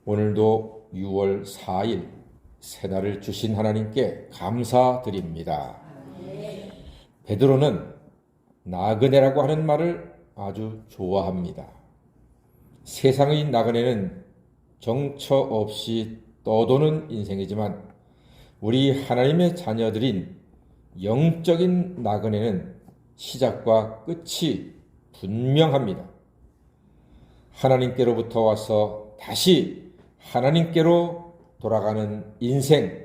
오늘도 6월 4일 새날을 주신 하나님께 감사드립니다. 베드로는 나그네라고 하는 말을 아주 좋아합니다. 세상의 나그네는 정처 없이 떠도는 인생이지만 우리 하나님의 자녀들인 영적인 나그네는 시작과 끝이 분명합니다. 하나님께로부터 와서 다시 하나님께로 돌아가는 인생,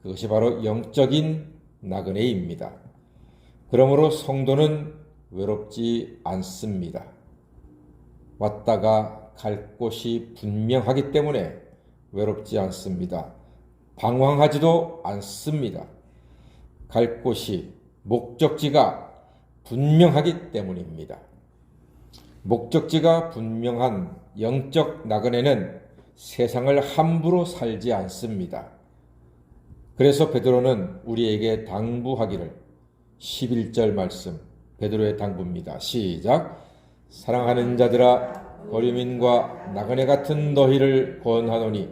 그것이 바로 영적인 나그네입니다. 그러므로 성도는 외롭지 않습니다. 왔다가 갈 곳이 분명하기 때문에 외롭지 않습니다. 방황하지도 않습니다. 갈 곳이, 목적지가 분명하기 때문입니다. 목적지가 분명한 영적 나그네는 세상을 함부로 살지 않습니다. 그래서 베드로는 우리에게 당부하기를 11절 말씀, 베드로의 당부입니다. 시작. 사랑하는 자들아, 거류민과 나그네 같은 너희를 권하노니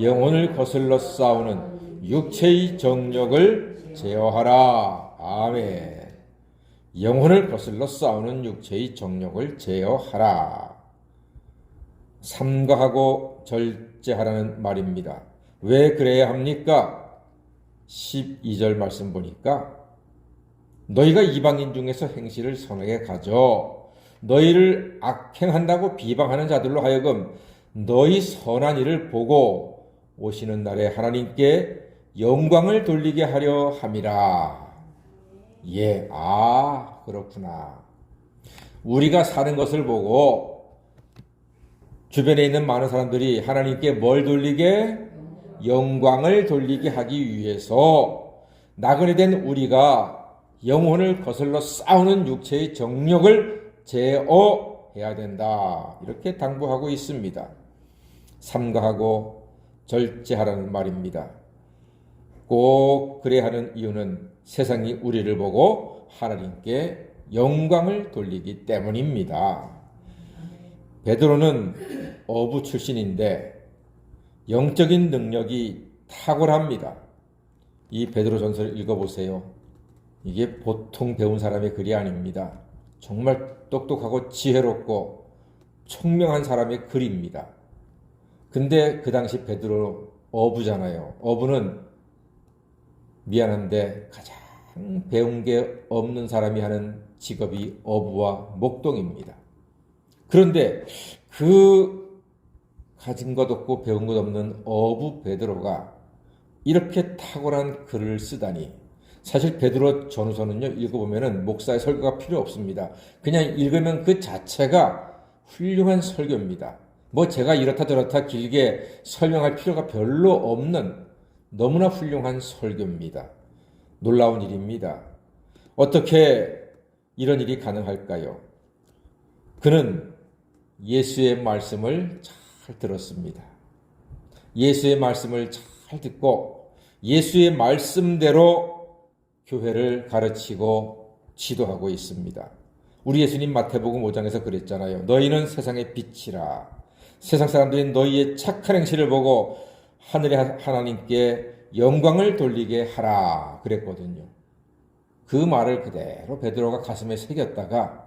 영혼을 거슬러 싸우는 육체의 정욕을 제어하라. 아멘. 영혼을 거슬러 싸우는 육체의 정욕을 제어하라. 삼가하고 절제하라는 말입니다. 왜 그래야 합니까? 12절 말씀 보니까 너희가 이방인 중에서 행실을 선하게 가져 너희를 악행한다고 비방하는 자들로 하여금 너희 선한 일을 보고 오시는 날에 하나님께 영광을 돌리게 하려 함이라. 예, 그렇구나. 우리가 사는 것을 보고 주변에 있는 많은 사람들이 하나님께 뭘 돌리게? 영광을 돌리게 하기 위해서 나그네 된 우리가 영혼을 거슬러 싸우는 육체의 정욕을 제어해야 된다. 이렇게 당부하고 있습니다. 삼가하고 절제하라는 말입니다. 꼭 그래야 하는 이유는 세상이 우리를 보고 하나님께 영광을 돌리기 때문입니다. 베드로는 어부 출신인데 영적인 능력이 탁월합니다. 이 베드로전서를 읽어보세요. 이게 보통 배운 사람의 글이 아닙니다. 정말 똑똑하고 지혜롭고 총명한 사람의 글입니다. 근데 그 당시 베드로 어부잖아요. 어부는 미안한데 가장 배운 게 없는 사람이 하는 직업이 어부와 목동입니다. 그런데 그 가진 것 없고 배운 것 없는 어부 베드로가 이렇게 탁월한 글을 쓰다니, 사실 베드로 전후서는요, 읽어보면은 목사의 설교가 필요 없습니다. 그냥 읽으면 그 자체가 훌륭한 설교입니다. 뭐 제가 이렇다 저렇다 길게 설명할 필요가 별로 없는 너무나 훌륭한 설교입니다. 놀라운 일입니다. 어떻게 이런 일이 가능할까요? 그는 예수의 말씀을 잘 들었습니다. 예수의 말씀을 잘 듣고 예수의 말씀대로 교회를 가르치고 지도하고 있습니다. 우리 예수님 마태복음 5장에서 그랬잖아요. 너희는 세상의 빛이라. 세상 사람들이 너희의 착한 행실을 보고 하늘의 하나님께 영광을 돌리게 하라 그랬거든요. 그 말을 그대로 베드로가 가슴에 새겼다가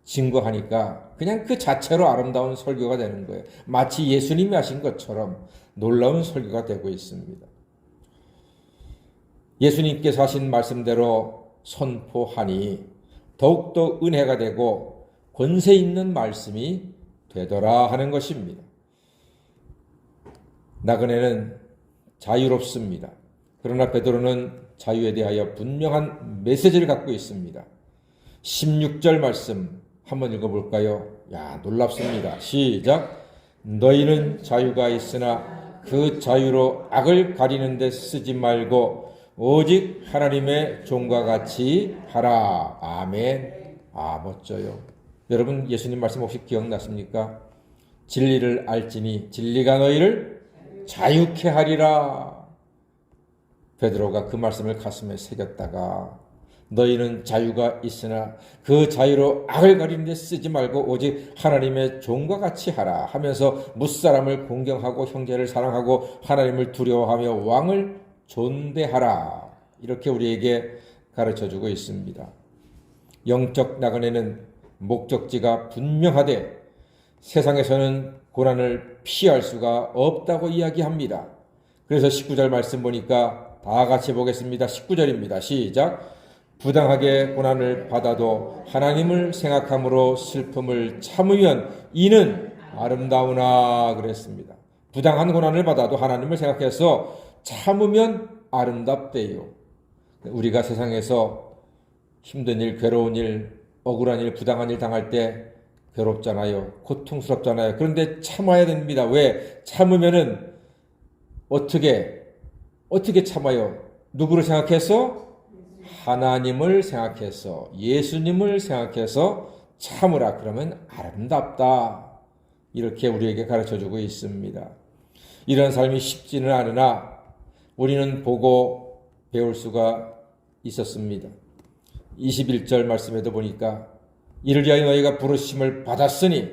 증거하니까 그냥 그 자체로 아름다운 설교가 되는 거예요. 마치 예수님이 하신 것처럼 놀라운 설교가 되고 있습니다. 예수님께서 하신 말씀대로 선포하니 더욱더 은혜가 되고 권세 있는 말씀이 되더라 하는 것입니다. 나그네는 자유롭습니다. 그러나 베드로는 자유에 대하여 분명한 메시지를 갖고 있습니다. 16절 말씀 한번 읽어볼까요? 놀랍습니다. 시작. 너희는 자유가 있으나 그 자유로 악을 가리는 데 쓰지 말고 오직 하나님의 종과 같이 하라. 아멘. 멋져요. 여러분 예수님 말씀 혹시 기억나십니까? 진리를 알지니 진리가 너희를 자유케 하리라. 베드로가 그 말씀을 가슴에 새겼다가 너희는 자유가 있으나 그 자유로 악을 가리는 데 쓰지 말고 오직 하나님의 종과 같이 하라 하면서 무사람을 공경하고 형제를 사랑하고 하나님을 두려워하며 왕을 존대하라. 이렇게 우리에게 가르쳐주고 있습니다. 영적 나그네는 목적지가 분명하되 세상에서는 고난을 피할 수가 없다고 이야기합니다. 그래서 19절 말씀 보니까 다 같이 보겠습니다. 19절입니다. 시작. 부당하게 고난을 받아도 하나님을 생각함으로 슬픔을 참으면 이는 아름다우나 그랬습니다. 부당한 고난을 받아도 하나님을 생각해서 참으면 아름답대요. 우리가 세상에서 힘든 일, 괴로운 일, 억울한 일, 부당한 일 당할 때 괴롭잖아요. 고통스럽잖아요. 그런데 참아야 됩니다. 왜? 참으면은 어떻게 참아요? 누구를 생각해서? 하나님을 생각해서, 예수님을 생각해서 참으라. 그러면 아름답다. 이렇게 우리에게 가르쳐주고 있습니다. 이런 삶이 쉽지는 않으나 우리는 보고 배울 수가 있었습니다. 21절 말씀에도 보니까 이를 위하여 너희가 부르심을 받았으니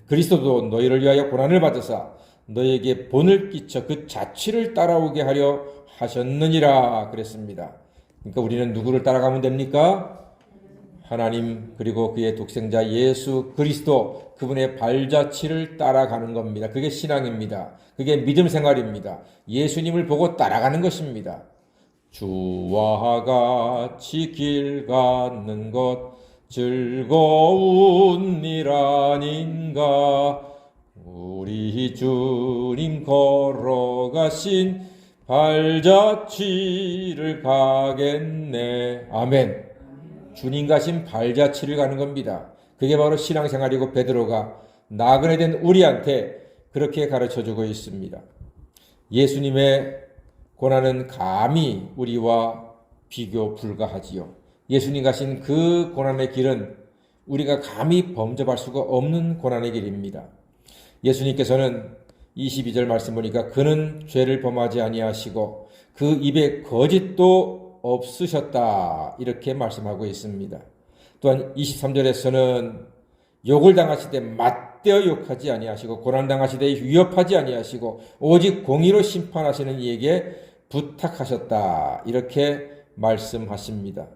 그리스도도 너희를 위하여 고난을 받으사 너희에게 본을 끼쳐 그 자취를 따라오게 하려 하셨느니라 그랬습니다. 그러니까 우리는 누구를 따라가면 됩니까? 하나님 그리고 그의 독생자 예수 그리스도 그분의 발자취를 따라가는 겁니다. 그게 신앙입니다. 그게 믿음 생활입니다. 예수님을 보고 따라가는 것입니다. 주와 같이 길 걷는 것 즐거운 일 아닌가. 우리 주님 걸어가신 발자취를 가겠네. 아멘. 주님 가신 발자취를 가는 겁니다. 그게 바로 신앙생활이고 베드로가 나그네 된 우리한테 그렇게 가르쳐주고 있습니다. 예수님의 고난은 감히 우리와 비교 불가하지요. 예수님 가신 그 고난의 길은 우리가 감히 범접할 수가 없는 고난의 길입니다. 예수님께서는 22절 말씀 보니까 그는 죄를 범하지 아니하시고 그 입에 거짓도 없으셨다. 이렇게 말씀하고 있습니다. 또한 23절에서는 욕을 당하시되 맞대어 욕하지 아니하시고 고난당하시되 위협하지 아니하시고 오직 공의로 심판하시는 이에게 부탁하셨다. 이렇게 말씀하십니다.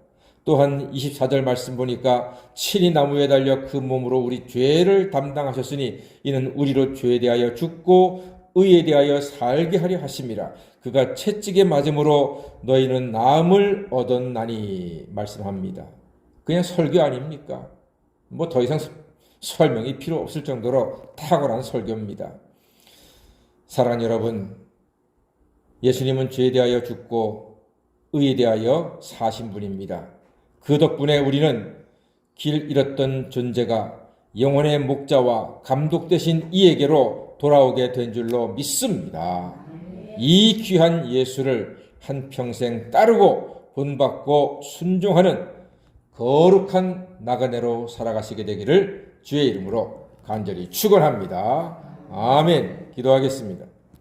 또한 24절 말씀 보니까 친히 나무에 달려 그 몸으로 우리 죄를 담당하셨으니 이는 우리로 죄에 대하여 죽고 의에 대하여 살게 하려 하심이라. 그가 채찍에 맞음으로 너희는 나음을 얻었나니 말씀합니다. 그냥 설교 아닙니까? 뭐 더 이상 설명이 필요 없을 정도로 탁월한 설교입니다. 사랑하는 여러분, 예수님은 죄에 대하여 죽고 의에 대하여 사신 분입니다. 그 덕분에 우리는 길 잃었던 존재가 영혼의 목자와 감독 되신 이에게로 돌아오게 된 줄로 믿습니다. 이 귀한 예수를 한평생 따르고 본받고 순종하는 거룩한 나그네로 살아가시게 되기를 주의 이름으로 간절히 축원합니다. 아멘. 기도하겠습니다.